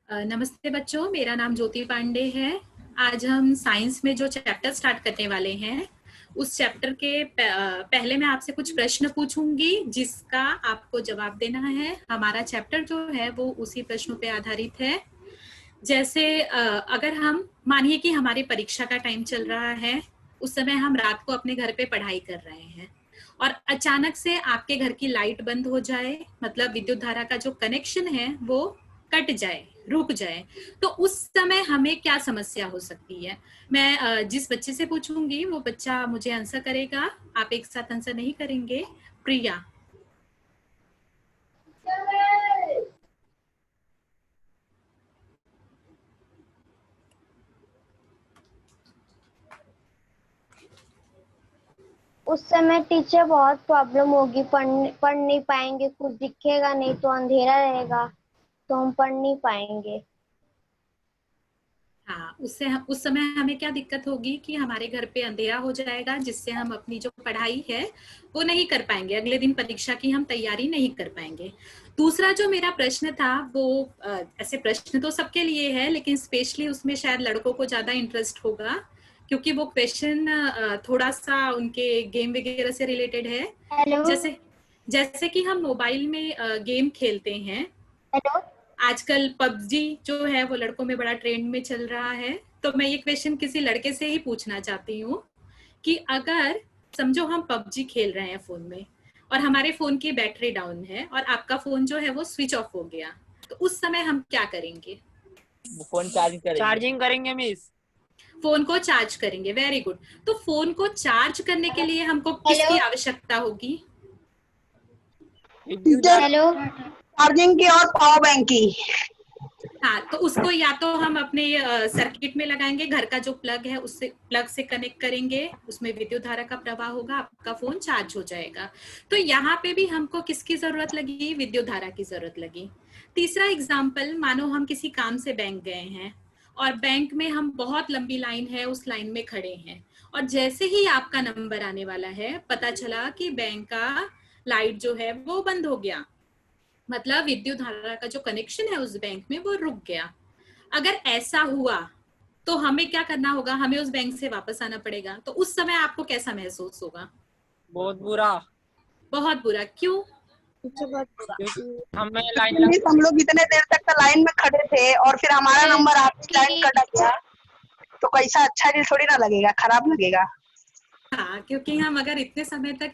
नमस्ते बच्चों, मेरा नाम ज्योति पांडे है। आज हम साइंस में जो चैप्टर स्टार्ट करने वाले हैं उस चैप्टर के पहले मैं आपसे कुछ प्रश्न पूछूंगी जिसका आपको जवाब देना है। हमारा चैप्टर जो है वो उसी प्रश्नों पे आधारित है। जैसे अगर हम मानिए कि हमारी परीक्षा का टाइम चल रहा है, उस समय हम रात को अपने घर पे पढ़ाई कर रहे हैं और अचानक से आपके घर की लाइट बंद हो जाए, मतलब विद्युत धारा का जो कनेक्शन है वो कट जाए, रुक जाए, तो उस समय हमें क्या समस्या हो सकती है। मैं जिस बच्चे से पूछूंगी वो बच्चा मुझे आंसर करेगा। आप एक साथ आंसर नहीं करेंगे। प्रिया। उस समय टीचर बहुत प्रॉब्लम होगी, पढ़ नहीं पाएंगे, कुछ दिखेगा नहीं तो अंधेरा रहेगा तो हम पढ़ नहीं पाएंगे। हाँ, उससे हम उस समय हमें क्या दिक्कत होगी कि हमारे घर पे अंधेरा हो जाएगा, जिससे हम अपनी जो पढ़ाई है वो नहीं कर पाएंगे, अगले दिन परीक्षा की हम तैयारी नहीं कर पाएंगे। दूसरा जो मेरा प्रश्न था वो ऐसे प्रश्न तो सबके लिए है, लेकिन स्पेशली उसमें शायद लड़कों को ज्यादा इंटरेस्ट होगा क्योंकि वो क्वेश्चन थोड़ा सा उनके गेम वगैरह से रिलेटेड है। हेलो जैसे जैसे कि हम मोबाइल में गेम खेलते हैं। हेलो। आजकल पबजी जो है वो लड़कों में बड़ा ट्रेंड में चल रहा है। तो मैं ये क्वेश्चन किसी लड़के से ही पूछना चाहती हूँ कि अगर समझो हम पबजी खेल रहे हैं फोन में और हमारे फोन की बैटरी डाउन है और आपका फोन जो है वो स्विच ऑफ हो गया, तो उस समय हम क्या करेंगे? फोन चार्जिंग करेंगे मिस। फोन को चार्ज करेंगे। Very good. तो फोन को चार्ज करने के लिए हमको किसकी आवश्यकता होगी? हेलो। चार्जिंग की और पावर बैंक की। हाँ, तो उसको या तो हम अपने सर्किट में लगाएंगे, घर का जो प्लग है उससे प्लग से कनेक्ट करेंगे, उसमें विद्युत धारा का प्रवाह होगा, आपका फोन चार्ज हो जाएगा। तो यहाँ पे भी हमको किसकी जरूरत लगी? विद्युत धारा की जरूरत लगी। तीसरा एग्जाम्पल, मानो हम किसी काम से बैंक गए हैं और बैंक में हम बहुत लंबी लाइन है, उस लाइन में खड़े हैं और जैसे ही आपका नंबर आने वाला है पता चला कि बैंक का लाइट जो है वो बंद हो गया, मतलब विद्युत धारा का जो कनेक्शन है उस बैंक में वो रुक गया। अगर ऐसा हुआ तो हमें क्या करना होगा? हमें उस बैंक से वापस आना पड़ेगा। तो उस समय आपको कैसा महसूस होगा? बहुत बुरा। बहुत बुरा। क्यों? हमें लाइन हम लोग इतने देर तक लाइन में खड़े थे और फिर हमारा नंबर आते लाइन कट गया तो कैसा अच्छा दिल थोड़ी ना लगेगा, खराब लगेगा। हाँ, क्योंकि हम अगर इतने समय तक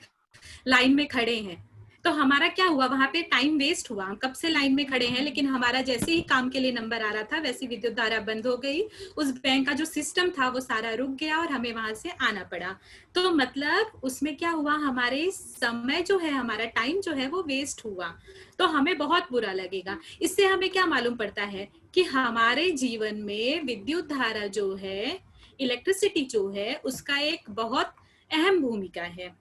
लाइन में खड़े हैं तो हमारा क्या हुआ? वहां पे टाइम वेस्ट हुआ। हम कब से लाइन में खड़े हैं, लेकिन हमारा जैसे ही काम के लिए नंबर आ रहा था वैसी विद्युत धारा बंद हो गई, उस बैंक का जो सिस्टम था वो सारा रुक गया और हमें वहां से आना पड़ा। तो मतलब उसमें क्या हुआ? हमारे समय जो है, हमारा टाइम जो है वो वेस्ट हुआ। तो हमें बहुत बुरा लगेगा। इससे हमें क्या मालूम पड़ता है कि हमारे जीवन में विद्युत धारा जो है, इलेक्ट्रिसिटी जो है, उसका एक बहुत अहम भूमिका है।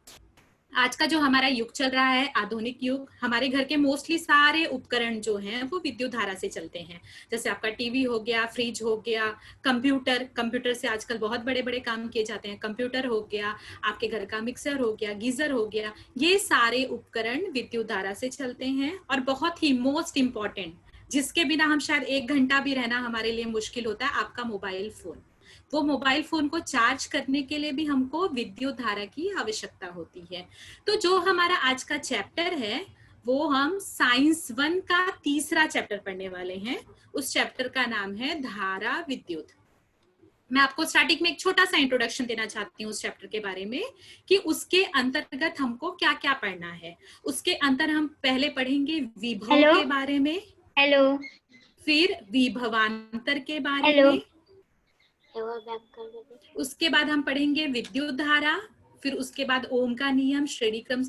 आज का जो हमारा युग चल रहा है, आधुनिक युग, हमारे घर के मोस्टली सारे उपकरण जो हैं वो विद्युत धारा से चलते हैं। जैसे आपका टीवी हो गया, फ्रिज हो गया, कंप्यूटर से आजकल बहुत बड़े बड़े काम किए जाते हैं। कंप्यूटर हो गया, आपके घर का मिक्सर हो गया, गीजर हो गया, ये सारे उपकरण विद्युत धारा से चलते हैं। और बहुत ही मोस्ट इम्पॉर्टेंट, जिसके बिना हम शायद एक घंटा भी रहना हमारे लिए मुश्किल होता है, आपका मोबाइल फोन। वो मोबाइल फोन को चार्ज करने के लिए भी हमको विद्युत धारा की आवश्यकता होती है। तो जो हमारा आज का चैप्टर है वो हम साइंस 1 का तीसरा चैप्टर पढ़ने वाले हैं। उस चैप्टर का नाम है धारा विद्युत। मैं आपको स्टार्टिंग में एक छोटा सा इंट्रोडक्शन देना चाहती हूँ उस चैप्टर के बारे में कि उसके अंतर्गत हमको क्या क्या पढ़ना है। उसके अंतर हम पहले पढ़ेंगे विभव के बारे में, हेलो। फिर विभवांतर के बारे हेलो। में, उसके बाद हम पढ़ेंगे विद्युत धारा, फिर उसके बाद ओम का नियम, श्रेणी क्रम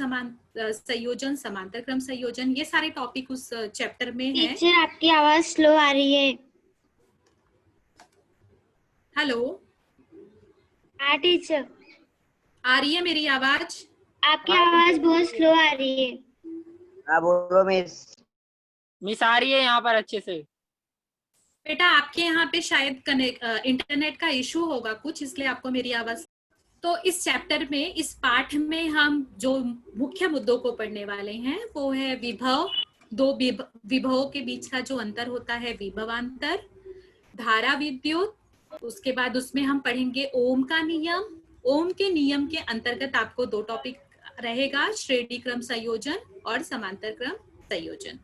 संयोजन, समांतर क्रम संयोजन, ये सारे टॉपिक उस चैप्टर में है। टीचर आपकी आवाज स्लो आ रही है। हेलो, हाँ टीचर, आ रही है मेरी आवाज? आपकी आवाज बहुत स्लो आ रही है। हाँ बोलो मिस आ रही है यहाँ पर अच्छे से। बेटा आपके यहाँ पे शायद इंटरनेट का इशू होगा कुछ, इसलिए आपको मेरी आवाज। तो इस चैप्टर में, इस पाठ में हम जो मुख्य मुद्दों को पढ़ने वाले हैं वो है विभव, दो विभवों के बीच का जो अंतर होता है विभवांतर, धारा विद्युत, उसके बाद उसमें हम पढ़ेंगे ओम का नियम। ओम के नियम के अंतर्गत आपको दो टॉपिक रहेगा, श्रेणी क्रम संयोजन और समांतर क्रम संयोजन।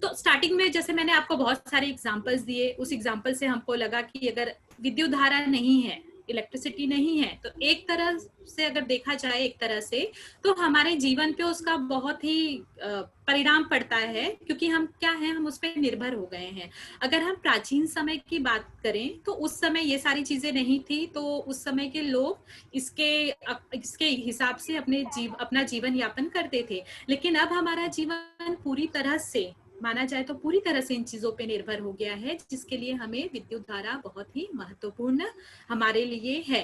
तो स्टार्टिंग में जैसे मैंने आपको बहुत सारे एग्जांपल्स दिए, उस एग्जांपल से हमको लगा कि अगर विद्युत धारा नहीं है, इलेक्ट्रिसिटी नहीं है, तो एक तरह से अगर देखा जाए एक तरह से तो हमारे जीवन पे उसका बहुत ही परिणाम पड़ता है, क्योंकि हम क्या है, हम उस पर निर्भर हो गए हैं। अगर हम प्राचीन समय की बात करें तो उस समय ये सारी चीजें नहीं थी, तो उस समय के लोग इसके हिसाब से अपना जीवन यापन करते थे। लेकिन अब हमारा जीवन पूरी तरह से माना जाए तो पूरी तरह से इन चीजों पे निर्भर हो गया है, जिसके लिए हमें विद्युत धारा बहुत ही महत्वपूर्ण हमारे लिए है।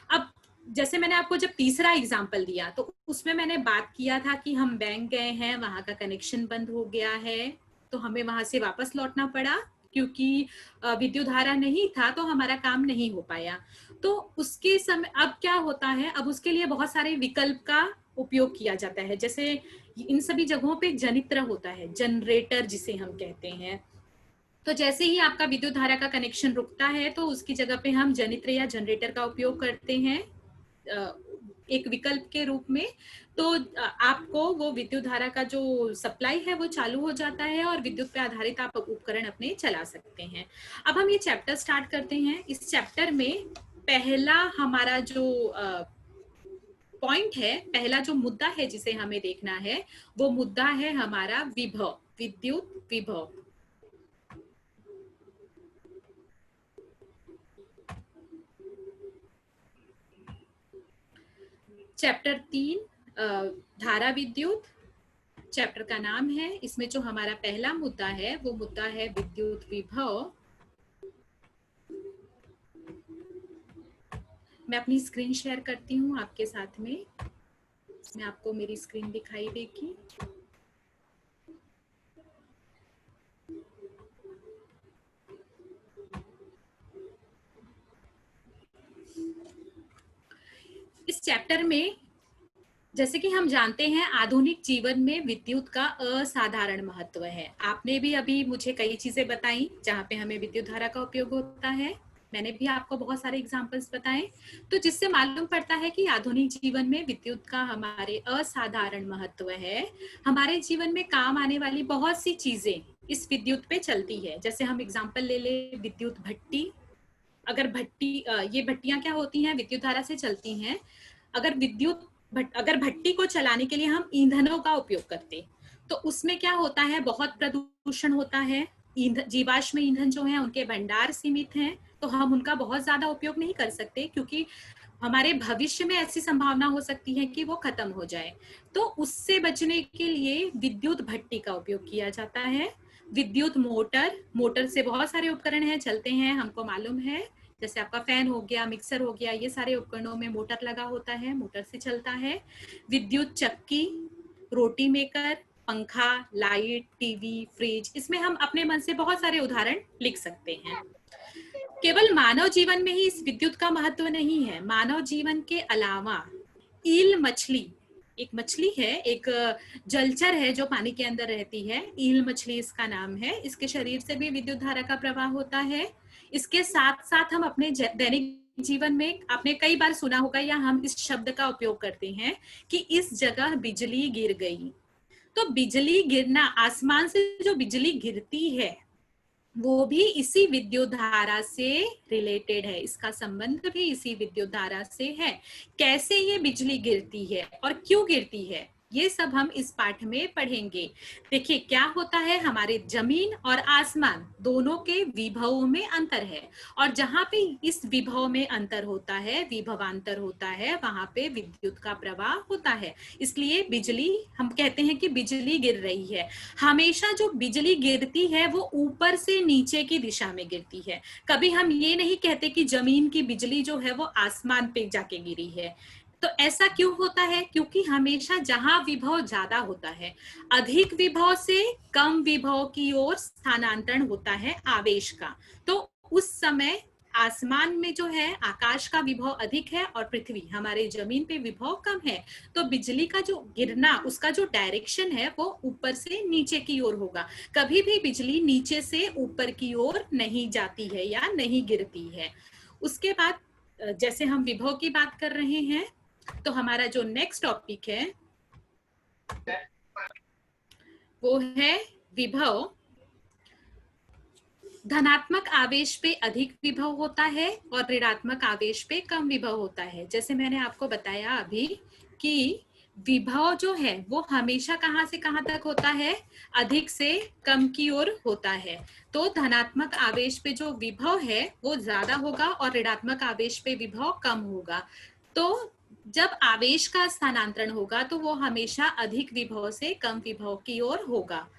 अब जैसे मैंने आपको जब तीसरा एग्जाम्पल दिया तो उसमें मैंने बात किया था कि हम बैंक गए हैं, वहां का कनेक्शन बंद हो गया है, तो हमें वहां से वापस लौटना पड़ा, क्योंकि विद्युत धारा नहीं था तो हमारा काम नहीं हो पाया। तो उसके समय अब क्या होता है, अब उसके लिए बहुत सारे विकल्प का उपयोग किया जाता है। जैसे इन सभी जगहों पे जनित्र होता है, जनरेटर जिसे हम कहते हैं। तो जैसे ही आपका विद्युत धारा का कनेक्शन रुकता है तो उसकी जगह पे हम जनित्र या जनरेटर का उपयोग करते हैं एक विकल्प के रूप में। तो आपको वो विद्युत धारा का जो सप्लाई है वो चालू हो जाता है और विद्युत पे आधारित आप उपकरण अपने चला सकते हैं। अब हम ये चैप्टर स्टार्ट करते हैं। इस चैप्टर में पहला हमारा जो पॉइंट है, पहला जो मुद्दा है जिसे हमें देखना है, वो मुद्दा है हमारा विभव, विद्युत विभव। चैप्टर 3 धारा विद्युत चैप्टर का नाम है। इसमें जो हमारा पहला मुद्दा है वो मुद्दा है विद्युत विभव। मैं अपनी स्क्रीन शेयर करती हूँ आपके साथ में, इसमें आपको मेरी स्क्रीन दिखाई देगी। इस चैप्टर में जैसे कि हम जानते हैं आधुनिक जीवन में विद्युत का असाधारण महत्व है। आपने भी अभी मुझे कई चीजें बताई जहाँ पे हमें विद्युत धारा का उपयोग होता है, मैंने भी आपको बहुत सारे एग्जाम्पल्स बताए, तो जिससे मालूम पड़ता है कि आधुनिक जीवन में विद्युत का हमारे असाधारण महत्व है। हमारे जीवन में काम आने वाली बहुत सी चीजें इस विद्युत पे चलती है। जैसे हम एग्जाम्पल ले ले विद्युत भट्टी। अगर ये भट्टियां क्या होती हैं, विद्युत धारा से चलती हैं। अगर भट्टी को चलाने के लिए हम ईंधनों का उपयोग करते तो उसमें क्या होता है, बहुत प्रदूषण होता है। जीवाश्म ईंधन जो है उनके भंडार सीमित हैं, तो हम उनका बहुत ज्यादा उपयोग नहीं कर सकते, क्योंकि हमारे भविष्य में ऐसी संभावना हो सकती है कि वो खत्म हो जाए। तो उससे बचने के लिए विद्युत भट्टी का उपयोग किया जाता है। विद्युत मोटर से बहुत सारे उपकरण हैं, चलते हैं, हमको मालूम है। जैसे आपका फैन हो गया, मिक्सर हो गया, ये सारे उपकरणों में मोटर लगा होता है, मोटर से चलता है। विद्युत चक्की, रोटी मेकर, पंखा, लाइट, टीवी, फ्रिज, इसमें हम अपने मन से बहुत सारे उदाहरण लिख सकते हैं। केवल मानव जीवन में ही इस विद्युत का महत्व नहीं है, मानव जीवन के अलावा ईल मछली, एक मछली है, एक जलचर है जो पानी के अंदर रहती है, ईल मछली इसका नाम है। इसके शरीर से भी विद्युत धारा का प्रवाह होता है। इसके साथ साथ हम अपने दैनिक जीवन में आपने कई बार सुना होगा या हम इस शब्द का उपयोग करते हैं कि इस जगह बिजली गिर गई। तो बिजली गिरना, आसमान से जो बिजली गिरती है वो भी इसी विद्युत धारा से रिलेटेड है, इसका संबंध भी इसी विद्युत धारा से है। कैसे ये बिजली गिरती है और क्यों गिरती है, ये सब हम इस पाठ में पढ़ेंगे। देखिए क्या होता है, हमारे जमीन और आसमान दोनों के विभवों में अंतर है, और जहां पे इस विभव में अंतर होता है, विभवांतर होता है, वहां पे विद्युत का प्रवाह होता है। इसलिए बिजली, हम कहते हैं कि बिजली गिर रही है। हमेशा जो बिजली गिरती है वो ऊपर से नीचे की दिशा में गिरती है। कभी हम ये नहीं कहते कि जमीन की बिजली जो है वो आसमान पे जाके गिरी है। तो ऐसा क्यों होता है, क्योंकि हमेशा जहां विभव ज्यादा होता है, अधिक विभव से कम विभव की ओर स्थानांतरण होता है आवेश का, तो उस समय आसमान में जो है आकाश का विभव अधिक है और पृथ्वी हमारे जमीन पे विभव कम है, तो बिजली का जो गिरना उसका जो डायरेक्शन है वो ऊपर से नीचे की ओर होगा। कभी भी बिजली नीचे से ऊपर की ओर नहीं जाती है या नहीं गिरती है। उसके बाद जैसे हम विभव की बात कर रहे हैं, तो हमारा जो नेक्स्ट टॉपिक है वो है विभव। धनात्मक आवेश पे अधिक विभव होता है और ऋणात्मक आवेश पे कम विभव होता है। जैसे मैंने आपको बताया अभी कि विभव जो है वो हमेशा कहाँ से कहाँ तक होता है, अधिक से कम की ओर होता है। तो धनात्मक आवेश पे जो विभव है वो ज्यादा होगा और ऋणात्मक आवेश पे विभव कम होगा। तो जब आवेश का स्थानांतरण होगा तो वो हमेशा अधिक विभव से कम विभव की ओर होगा।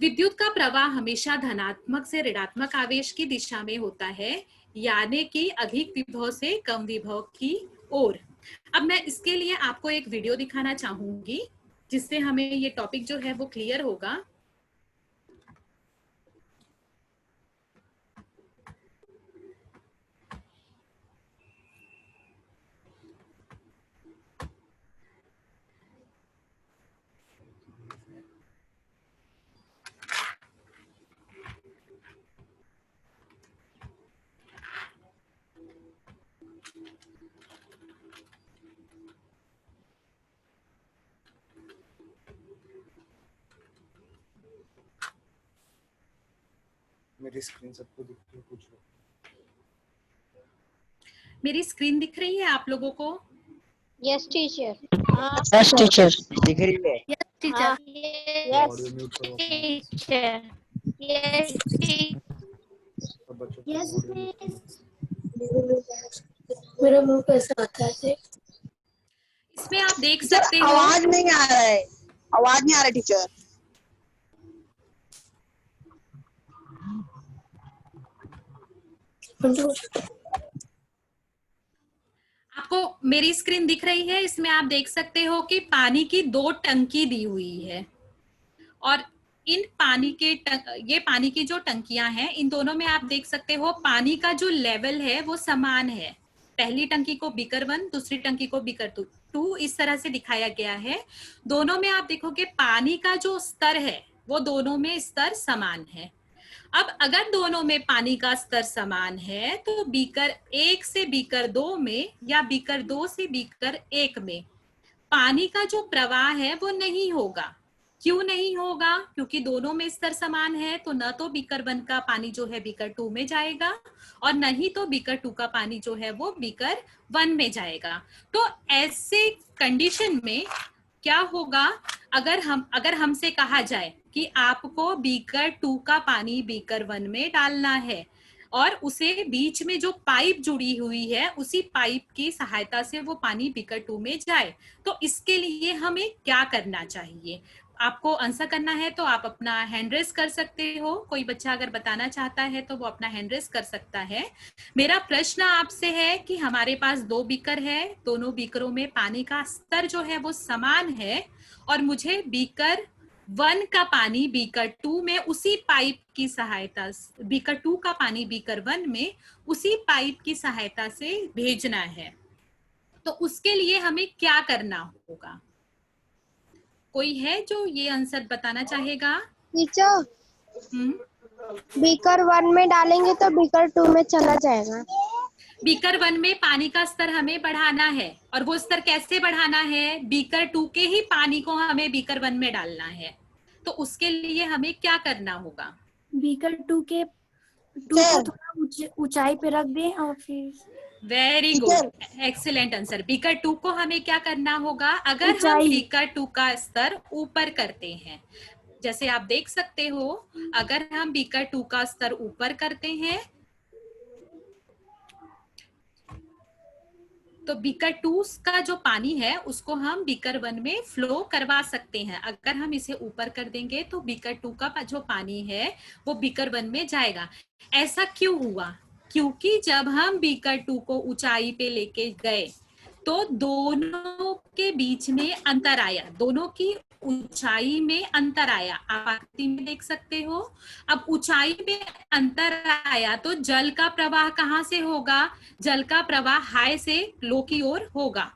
विद्युत का प्रवाह हमेशा धनात्मक से ऋणात्मक आवेश की दिशा में होता है, यानी कि अधिक विभव से कम विभव की ओर। अब मैं इसके लिए आपको एक वीडियो दिखाना चाहूंगी जिससे हमें ये टॉपिक जो है वो क्लियर होगा। मेरी स्क्रीन सबको दिख रही है, पूछ लो। मेरी स्क्रीन दिख रही है आप लोगों को? Yes teacher. Yes teacher. दिख रही है। Yes teacher. Yes audio mute करो अपना। टीचर। यस सब बच्चों को यस ऑडियो म्यूट करो। मेरा मुंह कैसा आता है? इसमें आप देख टीचर सकते हो। आवाज नहीं आ रहा है, आवाज नहीं आ रहा है टीचर। आपको मेरी स्क्रीन दिख रही है? इसमें आप देख सकते हो कि पानी की 2 टंकी दी हुई है और इन पानी के ये पानी की जो टंकियां हैं इन दोनों में आप देख सकते हो पानी का जो लेवल है वो समान है। पहली टंकी को बीकर 1, दूसरी टंकी को बीकर 2 इस तरह से दिखाया गया है। दोनों में आप देखोगे पानी का जो स्तर है वो दोनों में स्तर समान है। अब अगर दोनों में पानी का स्तर समान है तो बीकर 1 से बीकर 2 में या बीकर 2 से बीकर 1 में पानी का जो प्रवाह है वो नहीं होगा। क्यों नहीं होगा? क्योंकि दोनों में स्तर समान है, तो न तो बीकर 1 का पानी जो है बीकर 2 में जाएगा और न ही तो बीकर 2 का पानी जो है वो बीकर 1 में जाएगा। तो ऐसे कंडीशन में क्या होगा, अगर हमसे कहा जाए कि आपको बीकर 2 का पानी बीकर 1 में डालना है और उसे बीच में जो पाइप जुड़ी हुई है उसी पाइप की सहायता से वो पानी बीकर 2 में जाए, तो इसके लिए हमें क्या करना चाहिए? आपको आंसर करना है तो आप अपना हैंड रेस कर सकते हो। कोई बच्चा अगर बताना चाहता है तो वो अपना हैंड रेस कर सकता है। मेरा प्रश्न आपसे है कि हमारे पास 2 बीकर है, दोनों बीकरों में पानी का स्तर जो है वो समान है और मुझे बीकर 1 का पानी बीकर 2 में उसी पाइप की सहायता से, बीकर 2 का पानी बीकर 1 में उसी पाइप की सहायता से भेजना है, तो उसके लिए हमें क्या करना होगा? कोई है जो ये आंसर बताना चाहेगा? टीचर बीकर 1 में डालेंगे तो बीकर 2 में चला जाएगा। बीकर 1 में पानी का स्तर हमें बढ़ाना है और वो स्तर कैसे बढ़ाना है? बीकर 2 के ही पानी को हमें बीकर 1 में डालना है, तो उसके लिए हमें क्या करना होगा? बीकर 2 को थोड़ा ऊंचाई पे रख दें और फिर very good, excellent answer. Beaker 2 को हमें क्या करना होगा? अगर हम बीकर 2 का स्तर ऊपर करते हैं, जैसे आप देख सकते हो, अगर हम बीकर 2 का स्तर ऊपर करते हैं तो बीकर 2 का जो पानी है उसको हम बीकर 1 में फ्लो करवा सकते हैं। अगर हम इसे ऊपर कर देंगे तो बीकर 2 का जो पानी है वो बीकर 1 में जाएगा। ऐसा क्यों हुआ? क्योंकि जब हम बीकर 2 को ऊंचाई पे लेके गए तो दोनों के बीच में अंतर आया, दोनों की ऊंचाई में अंतर आया, आप आकृति में देख सकते हो। अब ऊंचाई में अंतर आया तो जल का प्रवाह कहां से होगा? जल का प्रवाह हाई से लो की ओर होगा।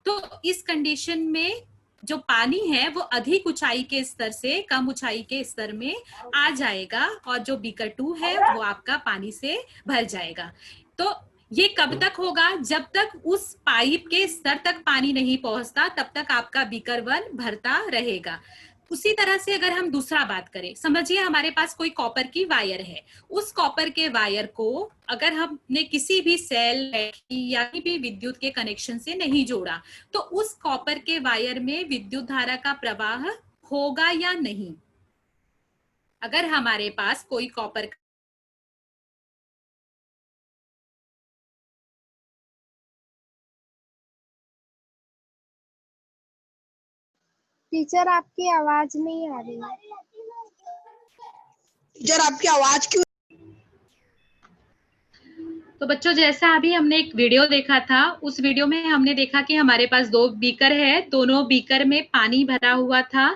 तो इस कंडीशन में जो पानी है वो अधिक ऊंचाई के स्तर से कम ऊंचाई के स्तर में आ जाएगा और जो बीकर 2 है वो आपका पानी से भर जाएगा। तो ये कब तक होगा? जब तक उस पाइप के स्तर तक पानी नहीं पहुंचता तब तक आपका बीकर 1 भरता रहेगा। उसी तरह से अगर हम दूसरा बात करें, समझिए हमारे पास कोई कॉपर की वायर है, उस कॉपर के वायर को अगर हमने किसी भी सेल या भी विद्युत के कनेक्शन से नहीं जोड़ा तो उस कॉपर के वायर में विद्युत धारा का प्रवाह होगा या नहीं? अगर हमारे पास कोई कॉपर टीचर आपकी आवाज नहीं आ रही है। टीचर आपकी आवाज क्यों? तो बच्चों जैसा अभी हमने एक वीडियो देखा था, उस वीडियो में हमने देखा कि हमारे पास 2 बीकर है, दोनों बीकर में पानी भरा हुआ था,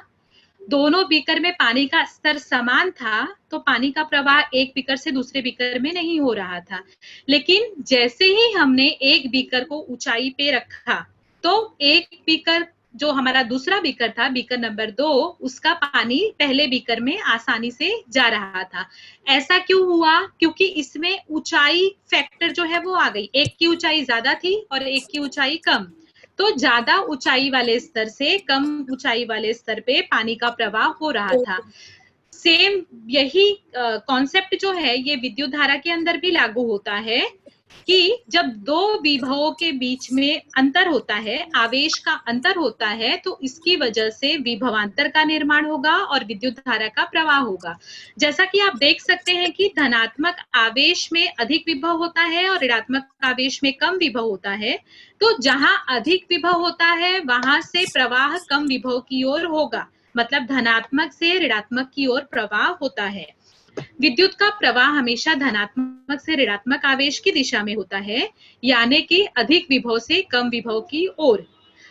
दोनों बीकर में पानी का स्तर समान था, तो पानी का प्रवाह एक बीकर से दूसरे बीकर में नहीं हो रहा था। लेकिन जैसे ही हमने एक बीकर को ऊंचाई पे रखा तो एक बीकर जो हमारा दूसरा बीकर था, बीकर नंबर 2, उसका पानी पहले बीकर में आसानी से जा रहा था। ऐसा क्यों हुआ? क्योंकि इसमें ऊंचाई फैक्टर जो है वो आ गई, एक की ऊंचाई ज्यादा थी और एक की ऊंचाई कम, तो ज्यादा ऊंचाई वाले स्तर से कम ऊंचाई वाले स्तर पे पानी का प्रवाह हो रहा था। सेम यही कॉन्सेप्ट जो है ये विद्युत धारा के अंदर भी लागू होता है कि जब 2 विभवों के बीच में अंतर होता है, आवेश का अंतर होता है, तो इसकी वजह से विभवांतर का निर्माण होगा और विद्युत धारा का प्रवाह होगा। जैसा कि आप देख सकते हैं कि धनात्मक आवेश में अधिक विभव होता है और ऋणात्मक आवेश में कम विभव होता है। तो जहां अधिक विभव होता है वहां से प्रवाह कम विभव की ओर होगा, मतलब धनात्मक से ऋणात्मक की ओर प्रवाह होता है। विद्युत का प्रवाह हमेशा धनात्मक से ऋणात्मक आवेश की दिशा में होता है, यानी कि अधिक विभव से कम विभव की ओर।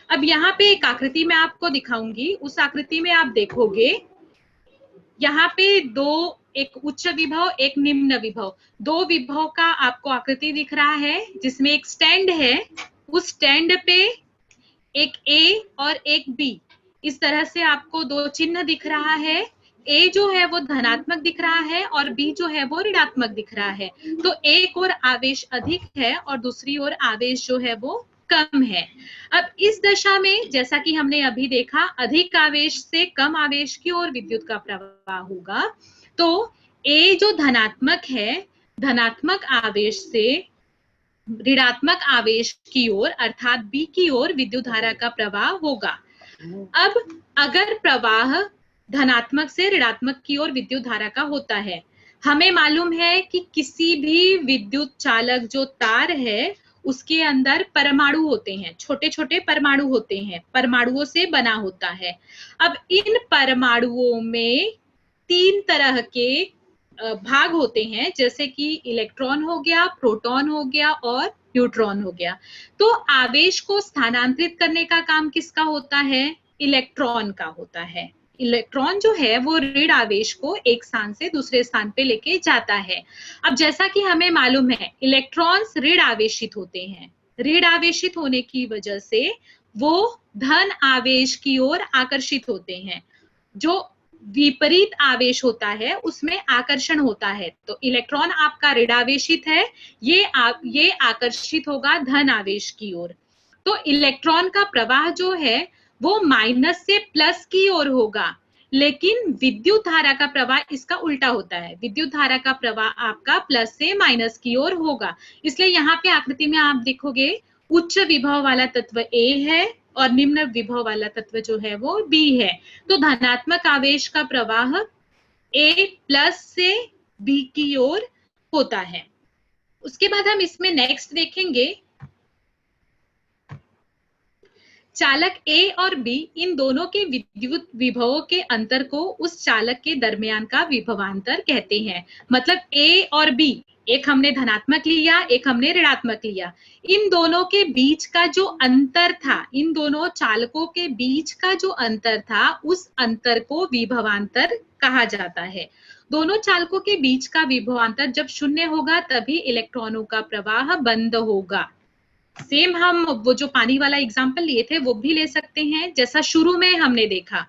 अब यहाँ पे एक आकृति मैं आपको दिखाऊंगी, उस आकृति में आप देखोगे यहाँ पे 2, एक उच्च विभव एक निम्न विभव, 2 विभव का आपको आकृति दिख रहा है जिसमें एक स्टैंड है, उस स्टैंड पे एक ए और एक बी, इस तरह से आपको 2 चिन्ह दिख रहा है। ए जो है वो धनात्मक दिख रहा है और बी जो है वो ऋणात्मक दिख रहा है। तो एक ओर आवेश अधिक है और दूसरी ओर आवेश जो है वो कम है। अब इस दशा में जैसा कि हमने अभी देखा, अधिक आवेश से कम आवेश की ओर विद्युत का प्रवाह होगा। तो ए जो धनात्मक है, धनात्मक आवेश से ऋणात्मक आवेश की ओर अर्थात बी की ओर विद्युत धारा का प्रवाह होगा। अब अगर प्रवाह धनात्मक से ऋणात्मक की ओर विद्युत धारा का होता है, हमें मालूम है कि किसी भी विद्युत चालक जो तार है उसके अंदर परमाणु होते हैं, छोटे छोटे परमाणु होते हैं, परमाणुओं से बना होता है। अब इन परमाणुओं में 3 तरह के भाग होते हैं, जैसे कि इलेक्ट्रॉन हो गया, प्रोटॉन हो गया और न्यूट्रॉन हो गया। तो आवेश को स्थानांतरित करने का काम किसका होता है? इलेक्ट्रॉन का होता है। इलेक्ट्रॉन जो है वो ऋण आवेश को एक स्थान से दूसरे स्थान पे लेके जाता है। अब जैसा कि हमें मालूम है इलेक्ट्रॉन्स ऋण आवेशित होते हैं, ऋण आवेशित होने की वजह से वो धन आवेश की ओर आकर्षित होते हैं। जो विपरीत आवेश होता है उसमें आकर्षण होता है। तो इलेक्ट्रॉन आपका ऋणावेशित है, ये आकर्षित होगा धन आवेश की ओर। तो इलेक्ट्रॉन का प्रवाह जो है वो माइनस से प्लस की ओर होगा, लेकिन विद्युत धारा का प्रवाह इसका उल्टा होता है। विद्युत धारा का प्रवाह आपका प्लस से माइनस की ओर होगा। इसलिए यहाँ पे आकृति में आप देखोगे उच्च विभव वाला तत्व ए है और निम्न विभव वाला तत्व जो है वो बी है। तो धनात्मक आवेश का प्रवाह ए प्लस से बी की ओर होता है। उसके बाद हम इसमें नेक्स्ट देखेंगे चालक ए और बी इन दोनों के विद्युत विभवों के अंतर को उस चालक के दरमियान का विभवांतर कहते हैं। मतलब ए और बी, एक हमने धनात्मक लिया, एक हमने ऋणात्मक लिया, इन दोनों के बीच का जो अंतर था, इन दोनों चालकों के बीच का जो अंतर था, उस अंतर को विभवांतर कहा जाता है। दोनों चालकों के बीच का विभवांतर जब शून्य होगा तभी इलेक्ट्रॉनों का प्रवाह बंद होगा। सेम हम वो जो पानी वाला एग्जांपल लिए थे वो भी ले सकते हैं। जैसा शुरू में हमने देखा,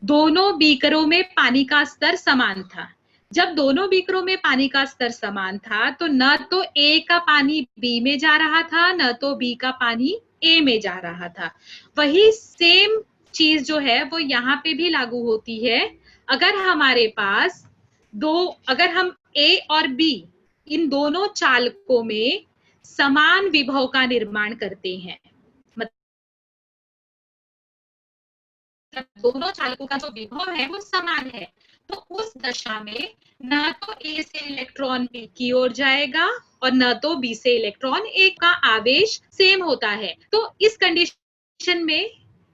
दोनों बीकरों में पानी का स्तर समान था। जब दोनों बीकरों में पानी का स्तर समान था तो न तो ए का पानी बी में जा रहा था, न तो बी का पानी ए में जा रहा था। वही सेम चीज जो है वो यहाँ पे भी लागू होती है। अगर हमारे पास अगर हम ए और बी इन दोनों चालकों में समान विभव का निर्माण करते हैं, मतलब दोनों चालकों का जो विभव है वो समान है, तो उस दशा में न तो ए से इलेक्ट्रॉन बी की ओर जाएगा और न तो बी से इलेक्ट्रॉन ए का आवेश सेम होता है। तो इस कंडीशन में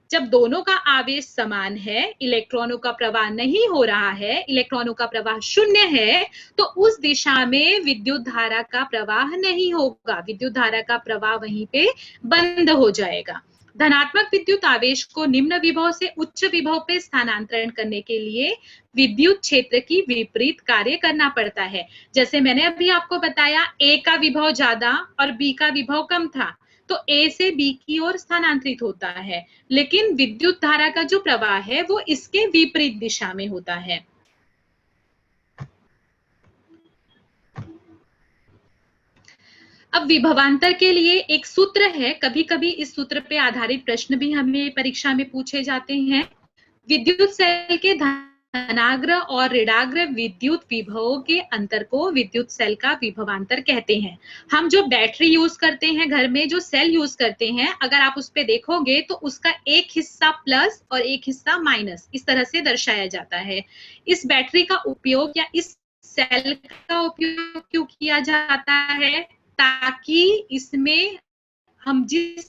जब दोनों का आवेश समान है, इलेक्ट्रॉनों का प्रवाह नहीं हो रहा है, इलेक्ट्रॉनों का प्रवाह शून्य है, तो उस दिशा में विद्युत धारा का प्रवाह नहीं होगा, विद्युत धारा का प्रवाह वहीं पे बंद हो जाएगा। धनात्मक विद्युत आवेश को निम्न विभव से उच्च विभव पे स्थानांतरण करने के लिए विद्युत क्षेत्र की विपरीत कार्य करना पड़ता है। जैसे मैंने अभी आपको बताया, ए का विभव ज्यादा और बी का विभव कम था, तो ए से बी की ओर स्थानांतरित होता है, लेकिन विद्युत धारा का जो प्रवाह है वो इसके विपरीत दिशा में होता है। अब विभवांतर के लिए एक सूत्र है, कभी कभी इस सूत्र पे आधारित प्रश्न भी हमें परीक्षा में पूछे जाते हैं। विद्युत सेल के धनाग्र और ऋणाग्र विद्युत विभवों के अंतर को विद्युत सेल का विभवांतर कहते हैं। हम जो बैटरी यूज करते हैं घर में, जो सेल यूज करते हैं, अगर आप उस पे देखोगे तो उसका एक हिस्सा प्लस और एक हिस्सा माइनस इस तरह से दर्शाया जाता है। इस बैटरी का उपयोग या इस सेल का उपयोग क्यों किया जाता है? ताकि इसमें हम जिस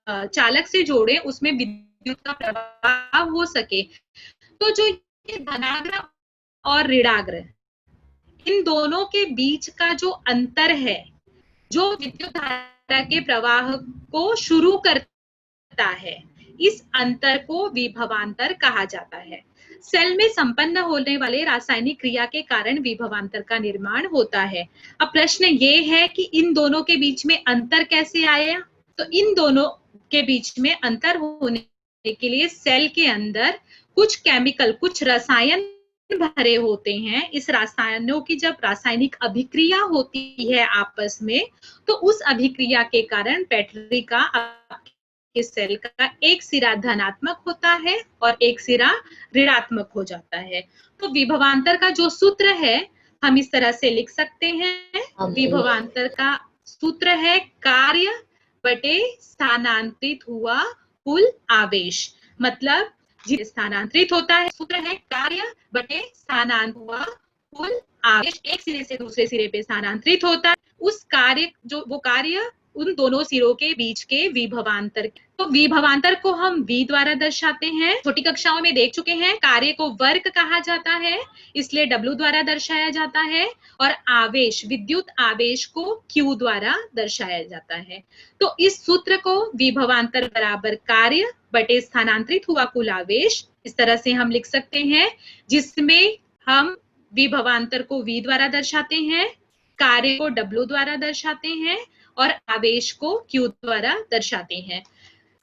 चालक से जोड़े उसमें विद्युत का प्रवाह हो सके। तो जो ये धनाग्र और ऋणाग्र, इन दोनों के बीच का जो अंतर है, जो विद्युत धारा के प्रवाह को शुरू करता है, इस अंतर को विभवांतर कहा जाता है। सेल में संपन्न होने वाले रासायनिक क्रिया के कारण विभवांतर का निर्माण होता है। अब प्रश्न ये है कि इन दोनों के बीच में अंतर कैसे आया? तो इन दोनों के बीच में अंतर होने के लिए सेल के अंदर कुछ केमिकल, कुछ रसायन भरे होते हैं। इस रसायनों की जब रासायनिक अभिक्रिया होती है आपस में, तो उस अभिक्रिया के कारण बैटरी का इस सेल का एक सिरा धनात्मक होता है और एक सिरा ऋणात्मक हो जाता है। तो विभवांतर का जो सूत्र है हम इस तरह से लिख सकते हैं। विभवांतर का सूत्र है कार्य बटे स्थानांतरित हुआ कुल आवेश। मतलब जिस स्थानांतरित होता है, सूत्र है कार्य बटे स्थानांतरित हुआ कुल आवेश। एक सिरे से दूसरे सिरे पे स्थानांतरित होता है, उस कार्य जो वो कार्य उन दोनों सिरों के बीच के विभवांतर। तो विभवांतर को हम V द्वारा दर्शाते हैं। छोटी कक्षाओं में देख चुके हैं, कार्य को वर्क कहा जाता है, इसलिए W द्वारा दर्शाया जाता है, और आवेश, विद्युत आवेश को Q द्वारा दर्शाया जाता है। तो इस सूत्र को विभवांतर बराबर कार्य बटे स्थानांतरित हुआ कुल आवेश, इस तरह से हम लिख सकते हैं, जिसमें हम विभवांतर को V द्वारा दर्शाते हैं, कार्य को W द्वारा दर्शाते हैं और आवेश को Q द्वारा दर्शाते हैं।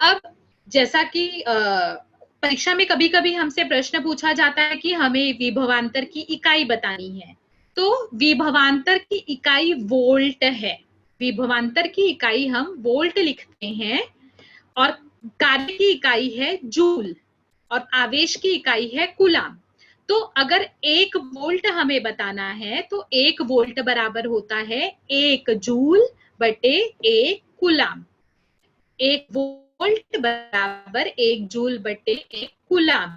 अब जैसा कि परीक्षा में कभी कभी हमसे प्रश्न पूछा जाता है कि हमें विभवांतर की इकाई बतानी है, तो विभवांतर की इकाई वोल्ट है। विभवांतर की इकाई हम वोल्ट लिखते हैं और कार्य की इकाई है जूल और आवेश की इकाई है कूलाम। तो अगर 1 वोल्ट हमें बताना है तो 1 वोल्ट बराबर होता है 1 जूल बटे 1 कूलाम। 1 वोल्ट बराबर 1 जूल बटे 1 कूलाम।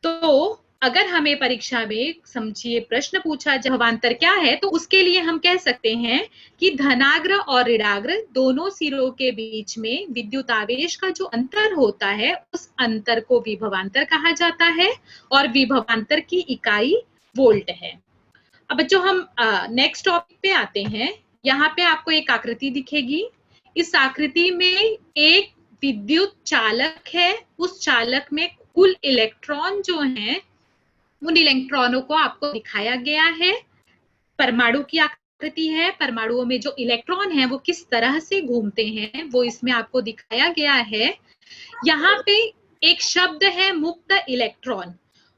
तो अगर हमें परीक्षा में समझिए प्रश्न पूछा विभवांतर क्या है, तो उसके लिए हम कह सकते हैं कि धनाग्र और ऋणाग्र दोनों सिरों के बीच में विद्युत आवेश का जो अंतर होता है, उस अंतर को विभवांतर कहा जाता है और विभवांतर की इकाई वोल्ट है। अब बच्चों हम नेक्स्ट टॉपिक पे आते हैं। यहाँ पे आपको एक आकृति दिखेगी। इस आकृति में एक विद्युत चालक है, उस चालक में कुल इलेक्ट्रॉन जो हैं, उन इलेक्ट्रॉनों को आपको दिखाया गया है। परमाणु की आकृति है, परमाणुओं में जो इलेक्ट्रॉन हैं वो किस तरह से घूमते हैं वो इसमें आपको दिखाया गया है। यहाँ पे एक शब्द है मुक्त इलेक्ट्रॉन।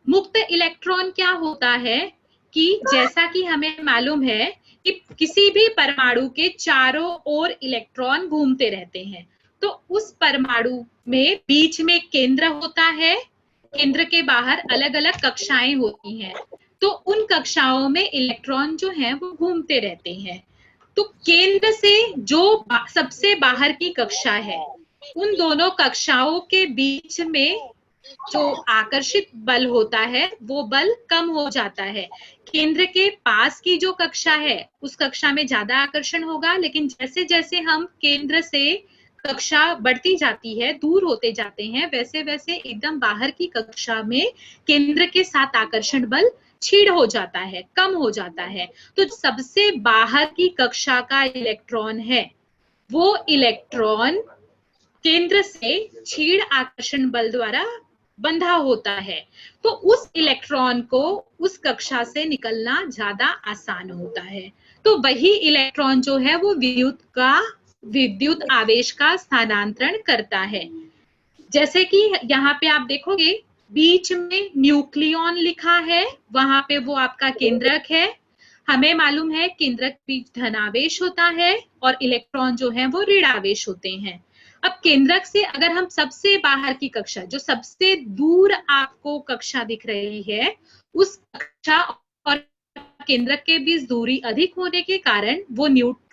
मुक्त इलेक्ट्रॉन क्या होता है कि जैसा कि हमें मालूम है कि किसी भी परमाणु के चारों ओर इलेक्ट्रॉन घूमते रहते हैं, तो उस परमाणु में बीच में केंद्र होता है, केंद्र के बाहर अलग अलग कक्षाएं होती हैं, तो उन कक्षाओं में इलेक्ट्रॉन जो हैं वो घूमते रहते हैं। तो केंद्र से जो सबसे बाहर की कक्षा है, उन दोनों कक्षाओं के बीच में जो आकर्षित बल होता है वो बल कम हो जाता है। केंद्र के पास की जो कक्षा है उस कक्षा में ज्यादा आकर्षण होगा, लेकिन जैसे जैसे हम केंद्र से कक्षा बढ़ती जाती है, दूर होते जाते हैं, वैसे वैसे एकदम बाहर की कक्षा में केंद्र के साथ आकर्षण बल क्षीण हो जाता है, कम हो जाता है। तो सबसे बाहर की कक्षा का इलेक्ट्रॉन है, वो इलेक्ट्रॉन केंद्र से क्षीण आकर्षण बल द्वारा बंधा होता है, तो उस इलेक्ट्रॉन को उस कक्षा से निकलना ज्यादा आसान होता है। तो वही इलेक्ट्रॉन जो है वो विद्युत आवेश का स्थानांतरण करता है। जैसे कि यहाँ पे आप देखोगे बीच में न्यूक्लियॉन लिखा है, वहां पे वो आपका केंद्रक है। हमें मालूम है केंद्रक बीच धनावेश होता है और इलेक्ट्रॉन जो है वो ऋणावेश होते हैं। अब केंद्रक से अगर हम सबसे बाहर की कक्षा, जो सबसे दूर आपको कक्षा दिख रही है, उस कक्षा और केंद्रक के बीच दूरी अधिक होने के कारण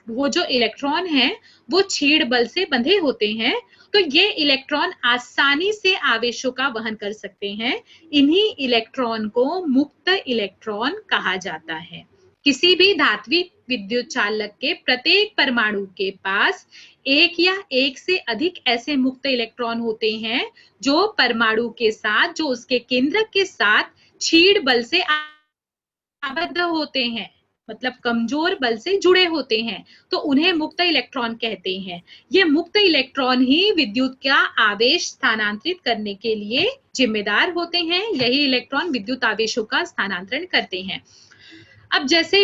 वो जो इलेक्ट्रॉन है वो क्षीण बल से बंधे होते हैं, तो ये इलेक्ट्रॉन आसानी से आवेशों का वहन कर सकते हैं। इन्हीं इलेक्ट्रॉन को मुक्त इलेक्ट्रॉन कहा जाता है। किसी भी धात्विक विद्युत चालक के प्रत्येक परमाणु के पास एक या एक से अधिक ऐसे मुक्त इलेक्ट्रॉन होते हैं जो परमाणु के साथ, जो उसके केंद्रक के साथ क्षीण बल से आबद्ध होते हैं, मतलब कमजोर बल से जुड़े होते हैं, तो उन्हें मुक्त इलेक्ट्रॉन कहते हैं। ये मुक्त इलेक्ट्रॉन ही विद्युत का आवेश स्थानांतरित करने के लिए जिम्मेदार होते हैं। यही इलेक्ट्रॉन विद्युत आवेशों का स्थानांतरण करते हैं। अब जैसे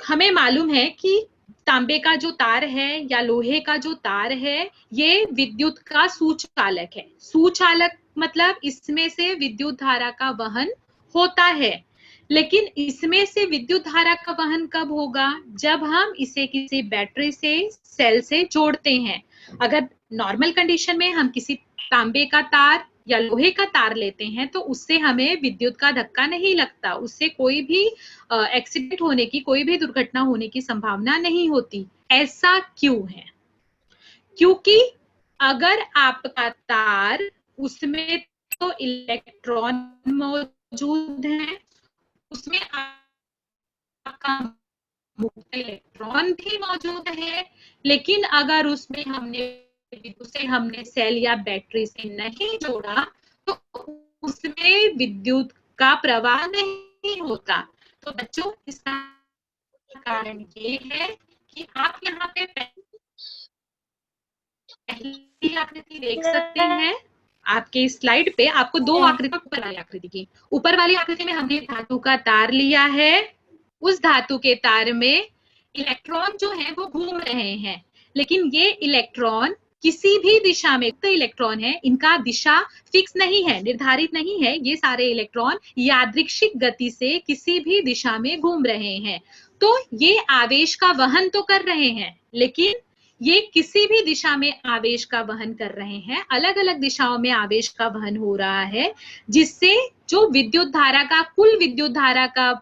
हमें मालूम है कि तांबे का जो तार है या लोहे का जो तार है, ये विद्युत का सुचालक है। सुचालक मतलब इसमें से विद्युत धारा का वहन होता है, लेकिन इसमें से विद्युत धारा का वहन कब होगा? जब हम इसे किसी बैटरी से, सेल से जोड़ते हैं। अगर नॉर्मल कंडीशन में हम किसी तांबे का तार या लोहे का तार लेते हैं तो उससे हमें विद्युत का धक्का नहीं लगता, उससे कोई भी एक्सीडेंट होने की, कोई भी दुर्घटना होने की संभावना नहीं होती। ऐसा क्यों है? क्योंकि अगर आपका तार, उसमें तो इलेक्ट्रॉन मौजूद है, उसमें आपका मुक्त इलेक्ट्रॉन भी मौजूद है, लेकिन अगर उसमें हमने सेल या बैटरी से नहीं जोड़ा तो उसमें विद्युत का प्रवाह नहीं होता। तो बच्चों इसका कारण ये है कि आप यहाँ पे पहली आकृति देख सकते हैं। आपके स्लाइड पे आपको दो आकृति, ऊपर वाली आकृति की, ऊपर वाली आकृति में हमने धातु का तार लिया है। उस धातु के तार में इलेक्ट्रॉन जो है वो घूम रहे हैं, लेकिन ये इलेक्ट्रॉन किसी भी दिशा में, तो इलेक्ट्रॉन है, इनका दिशा फिक्स नहीं है, निर्धारित नहीं है। ये सारे इलेक्ट्रॉन यादृच्छिक गति से किसी भी दिशा में घूम रहे हैं। तो ये आवेश का वहन तो कर रहे हैं, लेकिन ये किसी भी दिशा में आवेश का वहन कर रहे हैं। अलग अलग दिशाओं में आवेश का वहन हो रहा है, जिससे जो विद्युत धारा का, कुल विद्युत धारा का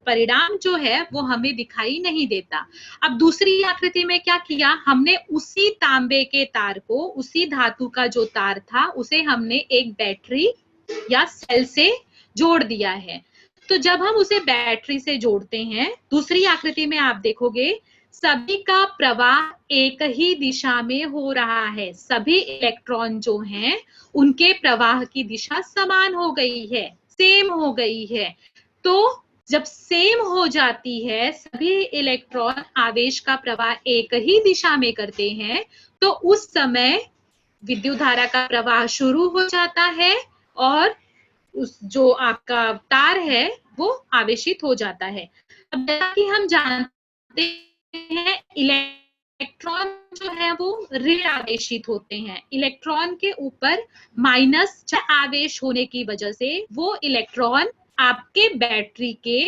परिणाम जो है वो हमें दिखाई नहीं देता। अब दूसरी आकृति में क्या किया, हमने उसी तांबे के तार को, उसी धातु का जो तार था, उसे हमने एक बैटरी या सेल से जोड़ दिया है। तो जब हम उसे बैटरी से जोड़ते हैं, दूसरी आकृति में आप देखोगे सभी का प्रवाह एक ही दिशा में हो रहा है। सभी इलेक्ट्रॉन जो हैं उनके प्रवाह की दिशा समान हो गई है, सेम हो गई है। तो जब सेम हो जाती है, सभी इलेक्ट्रॉन आवेश का प्रवाह एक ही दिशा में करते हैं, तो उस समय विद्युत धारा का प्रवाह शुरू हो जाता है और उस जो आपका तार है वो आवेशित हो जाता है। अब जैसा कि हम जानते हैं इलेक्ट्रॉन जो है वो ऋण आवेशित होते हैं। इलेक्ट्रॉन के ऊपर माइनस आवेश होने की वजह से वो इलेक्ट्रॉन आपके बैटरी के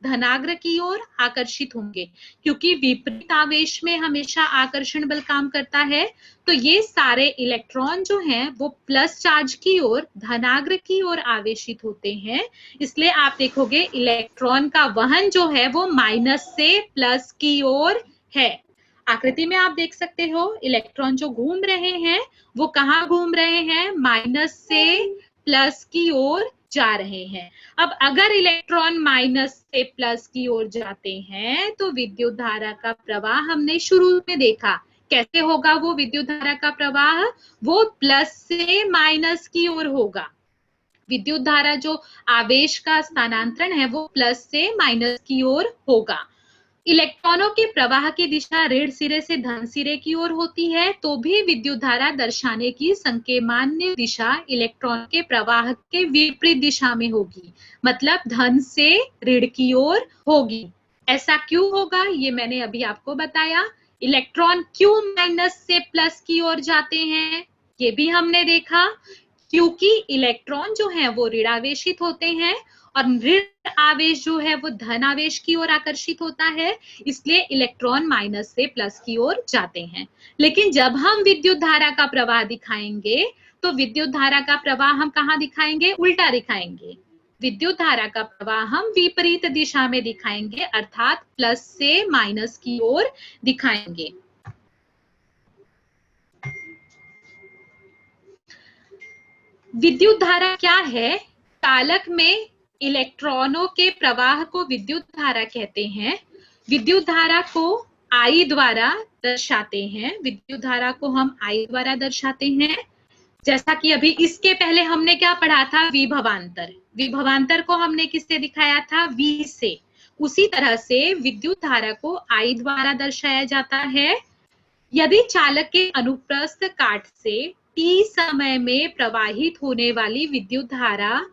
धनाग्र की ओर आकर्षित होंगे, क्योंकि विपरीत आवेश में हमेशा आकर्षण बल काम करता है। तो ये सारे इलेक्ट्रॉन जो हैं वो प्लस चार्ज की ओर, धनाग्र की ओर आवेशित होते हैं। इसलिए आप देखोगे इलेक्ट्रॉन का वहन जो है वो माइनस से प्लस की ओर है। आकृति में आप देख सकते हो इलेक्ट्रॉन जो घूम रहे हैं वो कहाँ घूम रहे हैं, माइनस से प्लस की ओर जा रहे हैं। अब अगर इलेक्ट्रॉन माइनस से प्लस की ओर जाते हैं तो विद्युत धारा का प्रवाह हमने शुरू में देखा कैसे होगा। वो विद्युत धारा का प्रवाह वो प्लस से माइनस की ओर होगा। विद्युत धारा जो आवेश का स्थानांतरण है वो प्लस से माइनस की ओर होगा। इलेक्ट्रॉनों के प्रवाह की दिशा ऋण सिरे से धन सिरे की ओर होती है, तो भी विद्युत धारा दर्शाने की संकेतमान्य दिशा इलेक्ट्रॉन के प्रवाह के विपरीत दिशा में होगी, मतलब धन से ऋण की ओर होगी। ऐसा क्यों होगा ये मैंने अभी आपको बताया। इलेक्ट्रॉन क्यों माइनस से प्लस की ओर जाते हैं ये भी हमने देखा, क्योंकि इलेक्ट्रॉन जो है वो ऋणावेशित होते हैं और ऋण आवेश जो है वो धन आवेश की ओर आकर्षित होता है, इसलिए इलेक्ट्रॉन माइनस से प्लस की ओर जाते हैं। लेकिन जब हम विद्युत धारा का प्रवाह दिखाएंगे तो विद्युत धारा का प्रवाह हम कहाँ दिखाएंगे, उल्टा दिखाएंगे। विद्युत धारा का प्रवाह हम विपरीत दिशा में दिखाएंगे, अर्थात प्लस से माइनस की ओर दिखाएंगे। विद्युत धारा क्या है? चालक में इलेक्ट्रॉनों के प्रवाह को विद्युत धारा कहते हैं। विद्युत धारा को I द्वारा दर्शाते हैं। विद्युत धारा को हम I द्वारा दर्शाते हैं। जैसा कि अभी इसके पहले हमने क्या पढ़ा था, विभवांतर। विभवांतर को हमने किससे दिखाया था, V से। उसी तरह से विद्युत धारा को I द्वारा दर्शाया जाता है। यदि चालक के अनुप्रस्थ काट से t समय में प्रवाहित होने वाली विद्युत धारा,